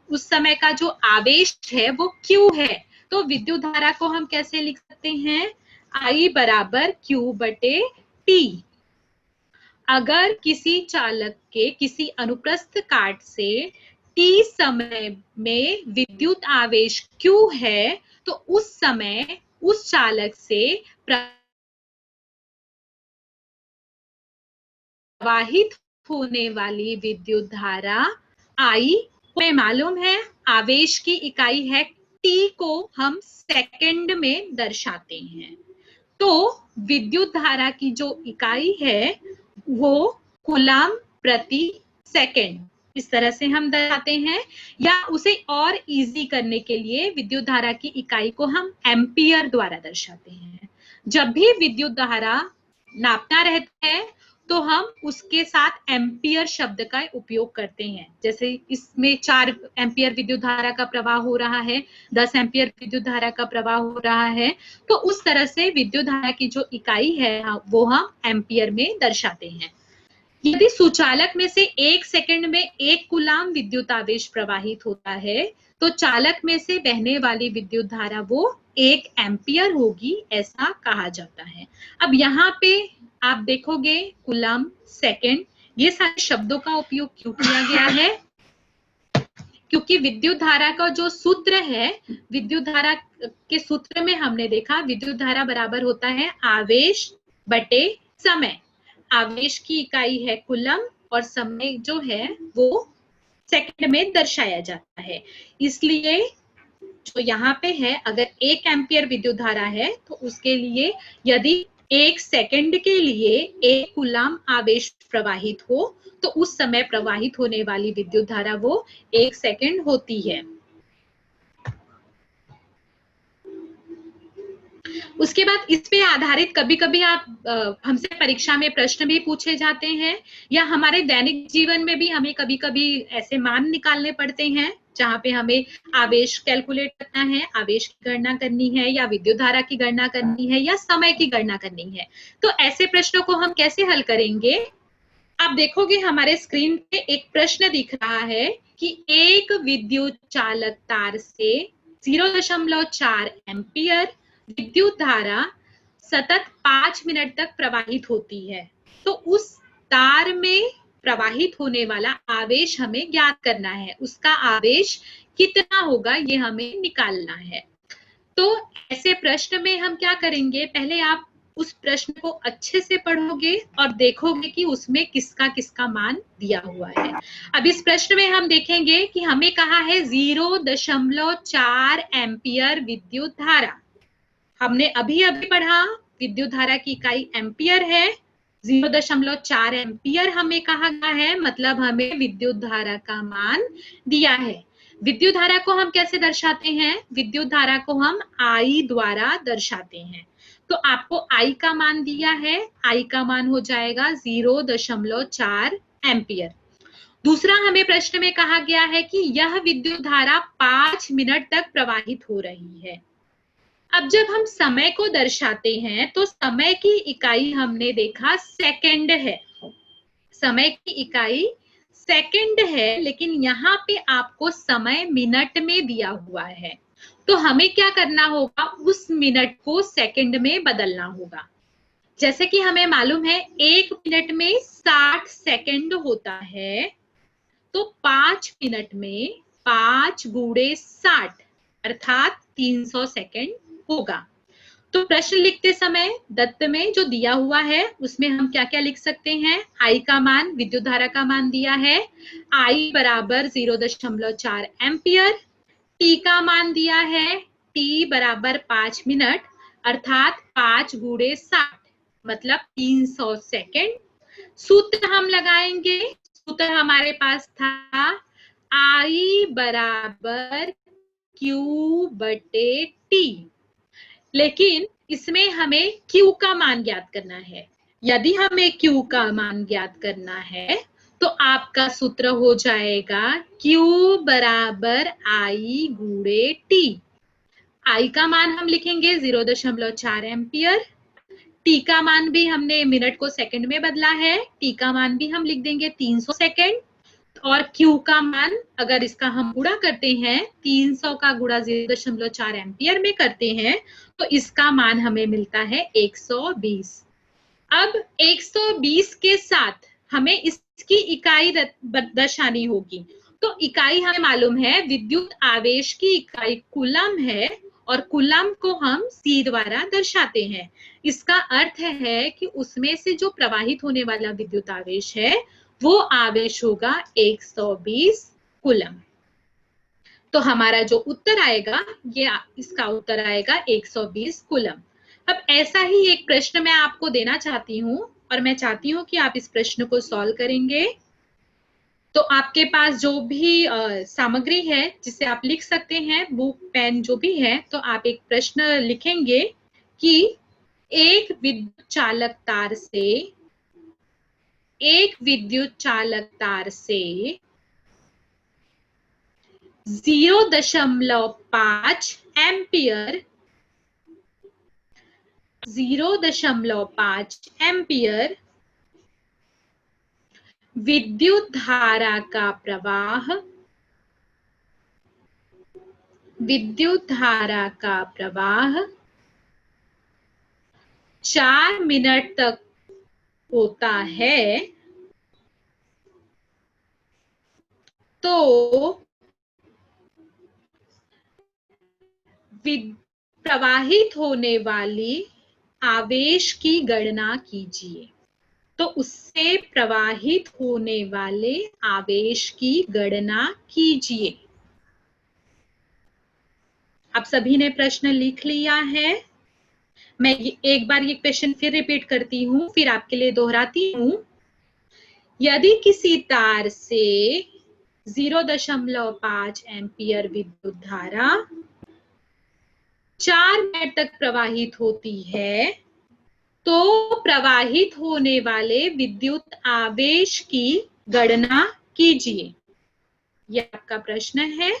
उस समय का जो आवेश है वो Q है, तो विद्युत धारा को हम कैसे लिख सकते हैं, I बराबर Q बटे T। अगर किसी चालक के किसी अनुप्रस्थ काट से t समय में विद्युत आवेश Q है, तो उस समय उस चालक से प्रवाहित होने वाली विद्युत धारा I, हमें मालूम है आवेश की इकाई है T को हम सेकंड में दर्शाते हैं। तो विद्युत धारा की जो इकाई है वो कूलम प्रति सेकंड, इस तरह से हम दर्शाते हैं। या उसे और इजी करने के लिए विद्युत धारा की इकाई को हम एम्पियर द्वारा दर्शाते हैं। जब भी विद्युत धारा नापना रहता है तो हम उसके साथ एम्पियर शब्द का उपयोग करते हैं। जैसे इसमें 4 एम्पियर विद्युत धारा का प्रवाह हो रहा है, 10 एम्पियर विद्युत धारा का प्रवाह हो रहा है, तो उस तरह से विद्युत धारा की जो इकाई है वो हम एम्पियर में दर्शाते हैं। यदि सुचालक में से 1 सेकंड में 1 कूलम विद्युत आवेश प्रवाहित होता है, तो चालक में से बहने वाली विद्युत धारा वो 1 एम्पियर होगी, ऐसा कहा जाता है। अब यहाँ पे आप देखोगे कूलम, सेकंड, ये सारे शब्दों का उपयोग क्यों किया गया है, क्योंकि विद्युत धारा का जो सूत्र है, विद्युत धारा के सूत्र में हमने देखा विद्युत धारा बराबर होता है आवेश बटे समय। आवेश की इकाई है कूलम और समय जो है वो सेकंड में दर्शाया जाता है। इसलिए जो यहाँ पे है, अगर 1 एम्पियर विद्युत धारा है तो उसके लिए यदि 1 सेकंड के लिए 1 कूलम आवेश प्रवाहित हो तो उस समय प्रवाहित होने वाली विद्युत धारा वो 1 सेकंड होती है। उसके बाद इस पे आधारित कभी कभी आप हमसे परीक्षा में प्रश्न भी पूछे जाते हैं या हमारे दैनिक जीवन में भी हमें कभी कभी ऐसे मान निकालने पड़ते हैं जहाँ पे हमें आवेश कैलकुलेट करना है, आवेश की गणना करनी है या विद्युत धारा की गणना करनी है या समय की गणना करनी है। तो ऐसे प्रश्नों को हम कैसे हल करेंगे? आप देखोगे हमारे स्क्रीन पे एक प्रश्न दिख रहा है कि एक विद्युत चालक तार से 0.4 एम्पियर विद्युत धारा सतत 5 मिनट तक प्रवाहित होती है। तो उस तार में प्रवाहित होने वाला आवेश हमें ज्ञात करना है, उसका आवेश कितना होगा ये हमें निकालना है। तो ऐसे प्रश्न में हम क्या करेंगे, पहले आप उस प्रश्न को अच्छे से पढ़ोगे और देखोगे कि उसमें किसका किसका मान दिया हुआ है। अब इस प्रश्न में हम देखेंगे कि हमें कहा है 0.4 एम्पियर विद्युत धारा। हमने अभी अभी पढ़ा विद्युत धारा की इकाई एम्पियर है। 0.4 एम्पियर हमें कहा गया है, मतलब हमें विद्युत धारा का मान दिया है। विद्युत धारा को हम कैसे दर्शाते हैं? विद्युत धारा को हम I द्वारा दर्शाते हैं। तो आपको I का मान दिया है, I का मान हो जाएगा 0.4 एम्पियर। दूसरा हमें प्रश्न में कहा गया है कि यह विद्युत धारा 5 मिनट तक प्रवाहित हो रही है। अब जब हम समय को दर्शाते हैं तो समय की इकाई हमने देखा सेकंड है, समय की इकाई सेकंड है, लेकिन यहाँ पे आपको समय मिनट में दिया हुआ है। तो हमें क्या करना होगा, उस मिनट को सेकंड में बदलना होगा। जैसे कि हमें मालूम है 1 मिनट में 60 सेकंड होता है, तो 5 मिनट में 5 गुणे 60 अर्थात 300 सेकंड होगा। तो प्रश्न लिखते समय दत्त में जो दिया हुआ है उसमें हम क्या क्या लिख सकते हैं? I का मान, विद्युत धारा का मान दिया है, I बराबर 0.4 एम्पियर। T का मान दिया है, T बराबर 5 मिनट अर्थात 5 गुणे 60 मतलब 300 सेकंड। सूत्र हम लगाएंगे, सूत्र हमारे पास था I बराबर Q बटे T, लेकिन इसमें हमें Q का मान ज्ञात करना है। यदि हमें Q का मान ज्ञात करना है तो आपका सूत्र हो जाएगा Q बराबर I गुणे T। I का मान हम लिखेंगे 0.4 एम्पियर, T का मान भी हमने मिनट को सेकंड में बदला है, T का मान भी हम लिख देंगे 300 सेकंड, और Q का मान अगर इसका हम गुणा करते हैं 300 का गुणा 0.4 एम्पियर में करते हैं तो इसका मान हमें मिलता है 120। अब 120 के साथ हमें इसकी इकाई दर्शानी होगी। तो इकाई हमें मालूम है, विद्युत आवेश की इकाई कूलम है और कूलम को हम C द्वारा दर्शाते हैं। इसका अर्थ है कि उसमें से जो प्रवाहित होने वाला विद्युत आवेश है वो आवेश होगा 120 कूलम। तो हमारा जो उत्तर आएगा ये इसका उत्तर आएगा 120 कूलम। अब ऐसा ही एक प्रश्न मैं आपको देना चाहती हूँ और मैं चाहती हूँ कि आप इस प्रश्न को सॉल्व करेंगे। तो आपके पास जो भी सामग्री है जिसे आप लिख सकते हैं, बुक पेन जो भी है, तो आप एक प्रश्न लिखेंगे कि एक विद्युत चालक तार से 0.5 एम्पियर 0.5 एम्पियर विद्युत धारा का प्रवाह 4 मिनट तक होता है, तो प्रवाहित होने वाली आवेश की गणना कीजिए। तो उससे प्रवाहित होने वाले आवेश की गणना कीजिए। आप सभी ने प्रश्न लिख लिया है। मैं एक बार ये क्वेश्चन फिर रिपीट करती हूँ, फिर आपके लिए दोहराती हूँ। यदि किसी तार से 0.5 एम्पियर विद्युत धारा 4 मिनट तक प्रवाहित होती है, तो प्रवाहित होने वाले विद्युत आवेश की गणना कीजिए। यह आपका प्रश्न है।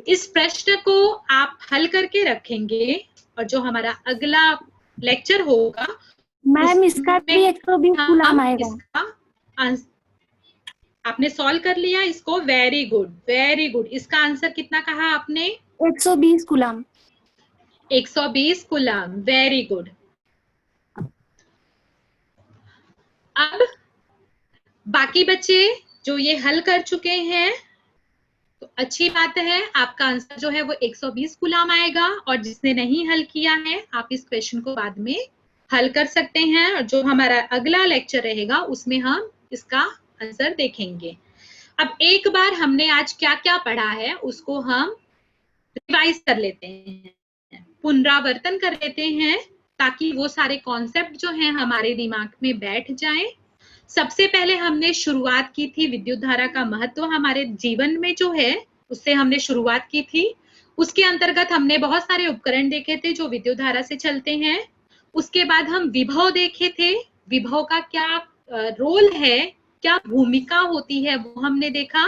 इस प्रश्न को आप हल करके रखेंगे और जो हमारा अगला लेक्चर होगा मैम इसका भी 120 कूलम आएगा। इसका आपने सॉल्व कर लिया इसको, वेरी गुड वेरी गुड। इसका आंसर कितना कहा आपने? 120 कूलम। 120 coulomb, very good. अब बाकी बच्चे जो ये हल कर चुके हैं तो अच्छी बात है, आपका आंसर जो है वो 120 कूलम आएगा। और जिसने नहीं हल किया है आप इस क्वेश्चन को बाद में हल कर सकते हैं, और जो हमारा अगला लेक्चर रहेगा उसमें हम इसका आंसर देखेंगे। अब एक बार हमने आज क्या क्या पढ़ा है उसको हम रिवाइज कर लेते हैं, पुनरावर्तन कर लेते हैं, ताकि वो सारे कॉन्सेप्ट जो हैं हमारे दिमाग में बैठ जाएं। सबसे पहले हमने शुरुआत की थी विद्युत धारा का महत्व हमारे जीवन में जो है, उससे हमने शुरुआत की थी। उसके अंतर्गत हमने बहुत सारे उपकरण देखे थे जो विद्युत धारा से चलते हैं। उसके बाद हम विभव देखे थे, विभव का क्या रोल है, क्या भूमिका होती है वो हमने देखा।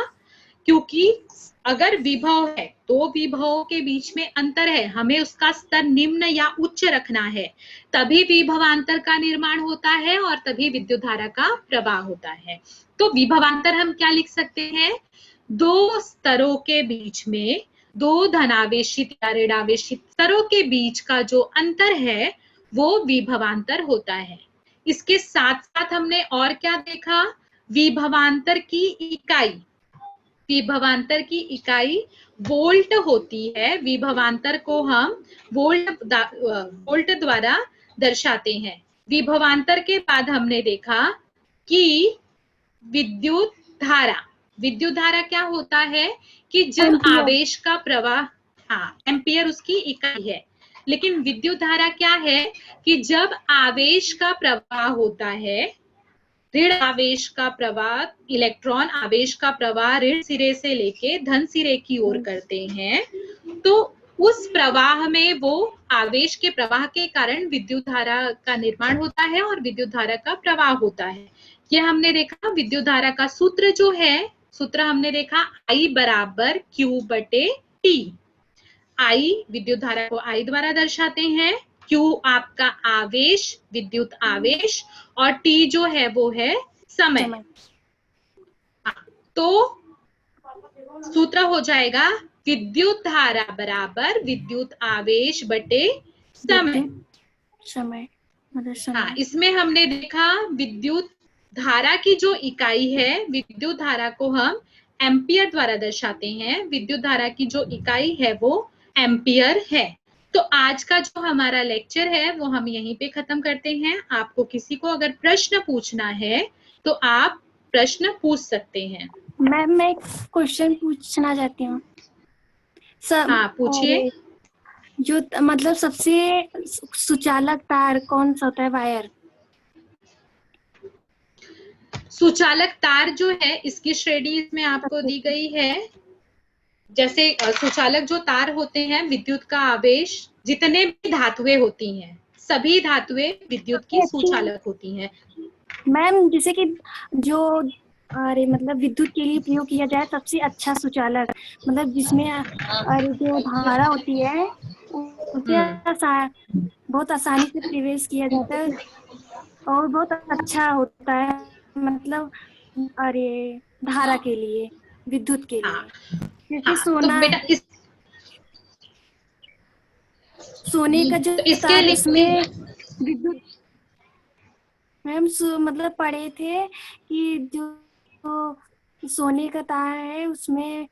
क्योंकि अगर विभव है तो विभव के बीच में अंतर है, हमें उसका स्तर निम्न या उच्च रखना है, तभी विभवांतर का निर्माण होता है और तभी विद्युत धारा का प्रवाह होता है। तो विभवांतर हम क्या लिख सकते हैं? दो स्तरों के बीच में, दो धनावेशित या ऋणावेशित स्तरों के बीच का जो अंतर है वो विभवांतर होता है। इसके साथ साथ हमने और क्या देखा? विभवांतर की इकाई, विभवांतर की इकाई वोल्ट होती है। विभवांतर को हम वोल्ट द्वारा दर्शाते हैं। विभवांतर के बाद हमने देखा कि विद्युत धारा क्या होता है कि जब एम्पियर। आवेश का प्रवाह, हाँ एम्पियर उसकी इकाई है, लेकिन विद्युत धारा क्या है कि जब आवेश का प्रवाह होता है, ऋण आवेश का प्रवाह, इलेक्ट्रॉन आवेश का प्रवाह ऋण सिरे से लेके धन सिरे की ओर करते हैं, तो उस प्रवाह में वो आवेश के प्रवाह के कारण विद्युत धारा का निर्माण होता है और विद्युत धारा का प्रवाह होता है। ये हमने देखा। विद्युत धारा का सूत्र जो है, सूत्र हमने देखा I बराबर Q बटे T। I विद्युत धारा को I द्वारा दर्शाते हैं, Q आपका आवेश, विद्युत आवेश, और T जो है वो है समय। तो सूत्र हो जाएगा विद्युत धारा बराबर विद्युत आवेश बटे समय। हाँ, इसमें हमने देखा विद्युत धारा की जो इकाई है, विद्युत धारा को हम एम्पियर द्वारा दर्शाते हैं। विद्युत धारा की जो इकाई है वो एम्पियर है। तो आज का जो हमारा लेक्चर है वो हम यहीं पे खत्म करते हैं। आपको किसी को अगर प्रश्न पूछना है तो आप प्रश्न पूछ सकते हैं। मैम मैं एक क्वेश्चन पूछना चाहती हूँ। हाँ पूछिए। जो मतलब सबसे सुचालक तार कौन सा होता है? वायर। सुचालक तार जो है इसकी श्रेणी इसमें आपको दी गई है। जैसे सुचालक जो तार होते हैं, विद्युत का आवेश, जितने भी धातुएं होती हैं, सभी धातुएं विद्युत की सुचालक होती हैं। मैम जैसे कि जो मतलब विद्युत के लिए प्रयोग किया जाए सबसे अच्छा सुचालक, मतलब जिसमें जो धारा होती है उसे बहुत आसानी से प्रवेश किया जाता है और बहुत अच्छा होता है, मतलब धारा के लिए, विद्युत के लिए। जैसे सोना, तो बेटा सोने का जो इसके तार लिए उसमें विद्युत, मैम मतलब पढ़े थे कि जो सोने का तार है उसमें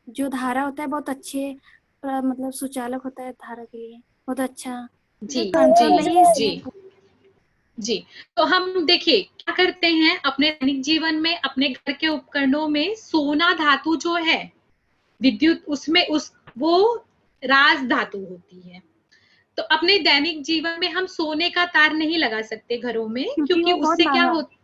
जो धारा होता है बहुत अच्छे मतलब सुचालक होता है धारा के लिए, बहुत अच्छा। जी। तो हम देखिए क्या करते हैं अपने दैनिक जीवन में, अपने घर के उपकरणों में सोना धातु जो है विद्युत, उसमें वो राज धातु होती है। तो अपने दैनिक जीवन में हम सोने का तार नहीं लगा सकते घरों में, क्योंकि वो बहुत उससे क्या महंगा होता,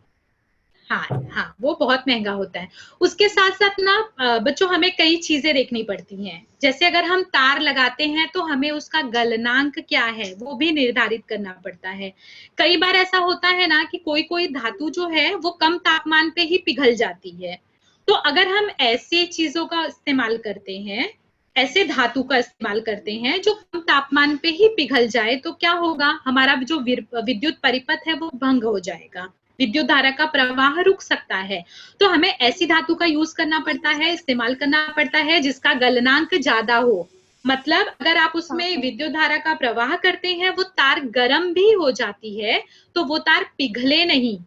हाँ वो बहुत महंगा होता है। उसके साथ साथ ना बच्चों हमें कई चीजें देखनी पड़ती हैं। जैसे अगर हम तार लगाते हैं तो हमें उसका गलनांक क्या है वो भी निर्धारित करना पड़ता है। कई बार ऐसा होता है ना कि कोई कोई धातु जो है वो कम तापमान पे ही पिघल जाती है। तो अगर हम ऐसे चीजों का इस्तेमाल करते हैं, ऐसे धातु का इस्तेमाल करते हैं जो कम तापमान पे ही पिघल जाए, तो क्या होगा, हमारा जो विद्युत परिपथ है वो भंग हो जाएगा, विद्युत धारा का प्रवाह रुक सकता है। तो हमें ऐसी धातु का यूज करना पड़ता है, इस्तेमाल करना पड़ता है जिसका गलनांक ज्यादा हो। मतलब अगर आप उसमें विद्युत धारा का प्रवाह करते हैं, वो तार गर्म भी हो जाती है तो वो तार पिघले नहीं,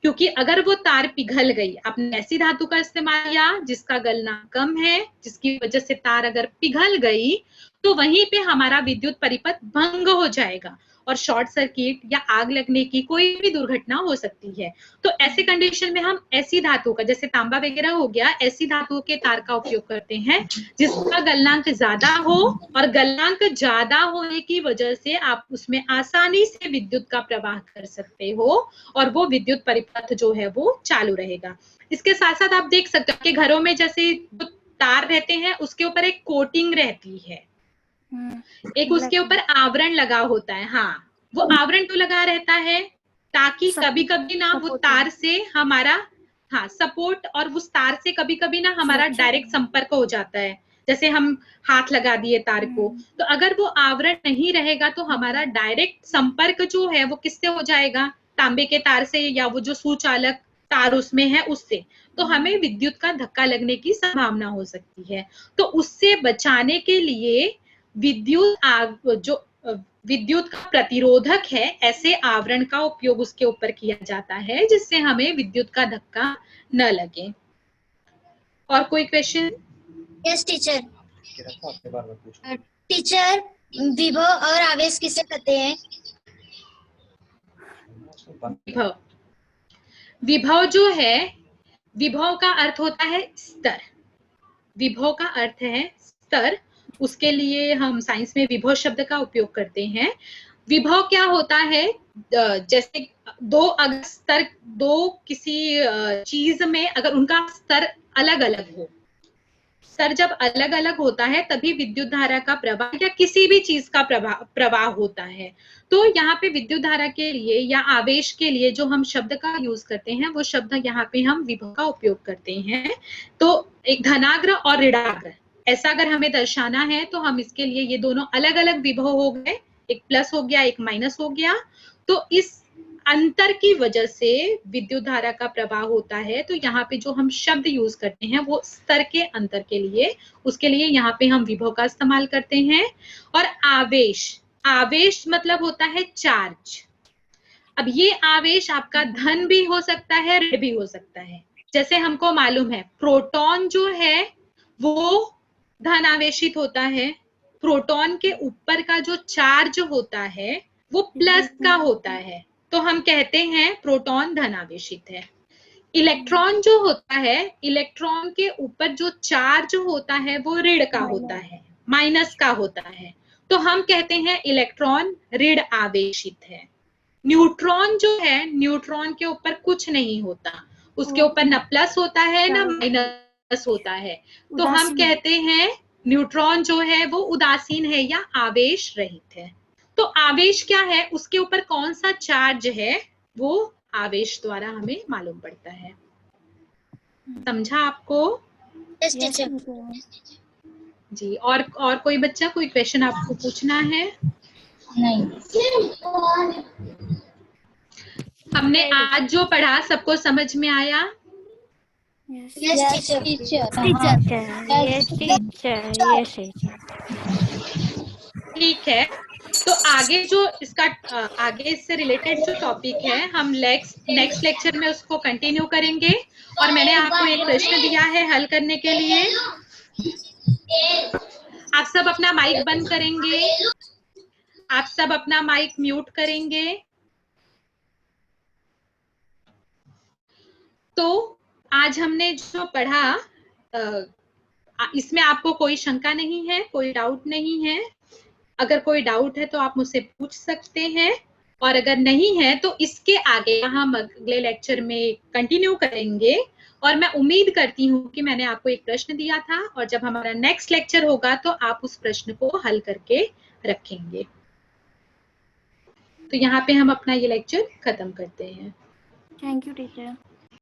क्योंकि अगर वो तार पिघल गई, आपने ऐसी धातु का इस्तेमाल किया जिसका गलनांक कम है, जिसकी वजह से तार अगर पिघल गई तो वहीं पे हमारा विद्युत परिपथ भंग हो जाएगा और शॉर्ट सर्किट या आग लगने की कोई भी दुर्घटना हो सकती है। तो ऐसे कंडीशन में हम ऐसी धातु का, जैसे तांबा वगैरह हो गया, ऐसी धातुओं के तार का उपयोग करते हैं जिसका गलनांक ज्यादा हो, और गलनांक ज्यादा होने की वजह से आप उसमें आसानी से विद्युत का प्रवाह कर सकते हो और वो विद्युत परिपथ जो है वो चालू रहेगा। इसके साथ साथ आप देख सकते हो कि घरों में जैसे जो तार रहते हैं उसके ऊपर एक कोटिंग रहती है, एक उसके ऊपर आवरण लगा होता है। हाँ, वो आवरण तो लगा रहता है ताकि कभी कभी ना वो तार से हमारा, हाँ सपोर्ट, और उस तार से कभी कभी ना हमारा डायरेक्ट संपर्क हो जाता है। जैसे हम हाथ लगा दिए तार को, तो अगर वो आवरण नहीं रहेगा तो हमारा डायरेक्ट संपर्क जो है वो किससे हो जाएगा, तांबे के तार से, या वो जो सुचालक तार उसमें है उससे। तो हमें विद्युत का धक्का लगने की संभावना हो सकती है। तो उससे बचाने के लिए विद्युत का प्रतिरोधक है, ऐसे आवरण का उपयोग उसके ऊपर किया जाता है जिससे हमें विद्युत का धक्का न लगे। और कोई क्वेश्चन? Yes teacher. आपने बार बार पूछा। टीचर, विभव और आवेश किसे कहते हैं? विभव, विभव जो है, विभव का अर्थ होता है स्तर। विभव का अर्थ है स्तर, उसके लिए हम साइंस में विभव शब्द का उपयोग करते हैं। विभव क्या होता है, जैसे दो किसी चीज में अगर उनका स्तर अलग अलग हो, स्तर जब अलग अलग होता है तभी विद्युत धारा का प्रवाह या किसी भी चीज का प्रवाह होता है। तो यहाँ पे विद्युत धारा के लिए या आवेश के लिए जो हम शब्द का यूज करते हैं वो शब्द यहाँ पे हम विभव का उपयोग करते हैं। तो एक धनाग्र और ऋणाग्र, ऐसा अगर हमें दर्शाना है तो हम इसके लिए ये दोनों अलग अलग विभव हो गए, एक प्लस हो गया एक माइनस हो गया। तो इस अंतर की वजह से विद्युत धारा का प्रवाह होता है। तो यहाँ पे जो हम शब्द यूज करते हैं वो स्तर के अंतर के लिए, उसके लिए यहाँ पे हम विभव का इस्तेमाल करते हैं। और आवेश, आवेश मतलब होता है चार्ज। अब ये आवेश आपका धन भी हो सकता है, ऋण भी हो सकता है। जैसे हमको मालूम है प्रोटॉन जो है वो धन आवेशित होता है, प्रोटॉन के ऊपर का जो चार्ज होता है वो प्लस का होता है, तो हम कहते हैं प्रोटॉन धन आवेशित है। इलेक्ट्रॉन जो होता है, इलेक्ट्रॉन के ऊपर जो चार्ज होता है वो ऋण का होता है, माइनस का होता है, तो हम कहते हैं इलेक्ट्रॉन ऋण आवेशित है। न्यूट्रॉन जो है, न्यूट्रॉन के ऊपर कुछ नहीं होता, उसके ऊपर न प्लस होता है न माइनस होता है, तो हम कहते हैं न्यूट्रॉन जो है वो उदासीन है या आवेश रहित है। तो आवेश क्या है, उसके ऊपर कौन सा चार्ज है वो आवेश द्वारा हमें मालूम पड़ता है। समझा आपको? Yes teacher. जी, और कोई बच्चा, कोई क्वेश्चन आपको पूछना है? नहीं। हमने आज जो पढ़ा सबको समझ में आया? Yes teacher. ठीक है, तो आगे जो इसका आगे इससे रिलेटेड जो टॉपिक है हम नेक्स्ट लेक्चर में उसको कंटिन्यू करेंगे। और मैंने आपको एक प्रश्न दिया है हल करने के लिए। आप सब अपना माइक बंद करेंगे, आप सब अपना माइक म्यूट करेंगे। तो आज हमने जो पढ़ा इसमें आपको कोई शंका नहीं है, कोई डाउट नहीं है? अगर कोई डाउट है तो आप मुझसे पूछ सकते हैं, और अगर नहीं है तो इसके आगे हम अगले लेक्चर में कंटिन्यू करेंगे। और मैं उम्मीद करती हूँ कि मैंने आपको एक प्रश्न दिया था, और जब हमारा नेक्स्ट लेक्चर होगा तो आप उस प्रश्न को हल करके रखेंगे। तो यहाँ पे हम अपना ये लेक्चर खत्म करते हैं। Thank you teacher.